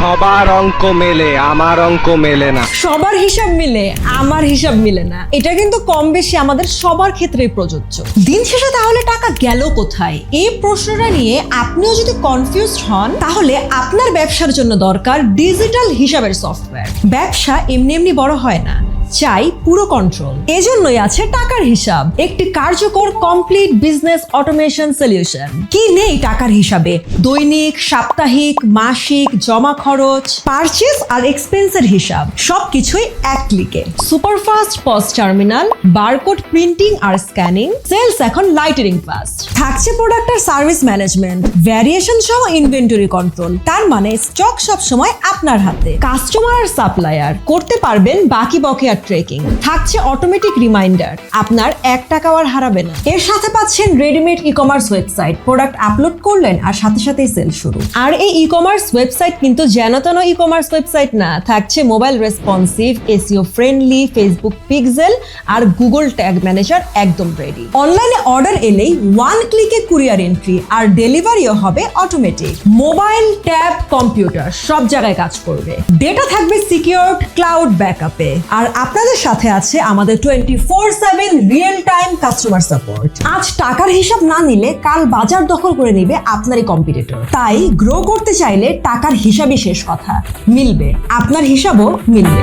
সবার অঙ্ক মেলে, আমার অঙ্ক মেলে না। সবার হিসাব মিলে আমার হিসাব মিলে না, এটা কিন্তু কম বেশি আমাদের সবার ক্ষেত্রেই প্রযোজ্য। দিন শেষে তাহলে টাকা গেল কোথায়, এই প্রশ্নটা নিয়ে আপনিও যদি কনফিউজড হন, তাহলে আপনার ব্যবসার জন্য দরকার ডিজিটাল হিসাবের সফটওয়্যার। ব্যবসা এমনি এমনি বড় হয় না, চাই পুরো কন্ট্রোল। এজন্যই আছে টাকার হিসাব, একটি কার্যকর কমপ্লিট বিজনেস অটোমেশন সলিউশন। কি নেই টাকার হিসাবে? দৈনিক, সাপ্তাহিক, মাসিক, জমা খরচ, পারচেজ আর এক্সপেন্সের হিসাব সবকিছুই এক ক্লিকে। Superfast POS terminal, barcode printing আর স্ক্যানিং, সেলস এখন লাইটারিং ফাস্ট। থাকছে প্রোডাক্ট আর সার্ভিস ম্যানেজমেন্ট, ভ্যারিয়েশন সহ ইনভেন্টরি কন্ট্রোল। তার মানে স্টক সব সময় আপনার হাতে। কাস্টমার আর সাপ্লায়ার করতে পারবেন বাকি বকেয়া ট্রেকিং। থাকছে অটোমেটিক রিমাইন্ডার, আপনার 1 টাকাও আর হারাবে না। এর সাথে পাচ্ছেন readymade e commerce website, product upload করলেন আর সাথে সাথেই সেল শুরু। আর এই ই কমার্স ওয়েবসাইট কিন্তু যেন তেন ই কমার্স ওয়েবসাইট না, থাকছে mobile responsive, SEO friendly, Facebook pixel আর গুগল ট্যাগ ম্যানেজার একদম রেডি। অনলাইনে অর্ডার এলেই 1 ক্লিকে কুরিয়ার এন্ট্রি আর ডেলিভারিও হবে অটোমেটিক। মোবাইল, ট্যাব, কম্পিউটার সব জায়গায় কাজ করবে। ডেটা থাকবে সিকিউরড ক্লাউড ব্যাকআপে। আর আপনাদের সাথে আছে আমাদের 24/7 রিয়েল টাইম কাস্টমার সাপোর্ট। আজ টাকার হিসাব না নিলে কাল বাজার দখল করে নেবে আপনারই কম্পিটিটর। তাই গ্রো করতে চাইলে টাকার হিসাবই শেষ কথা। মিলবে, আপনার হিসাবও মিলবে।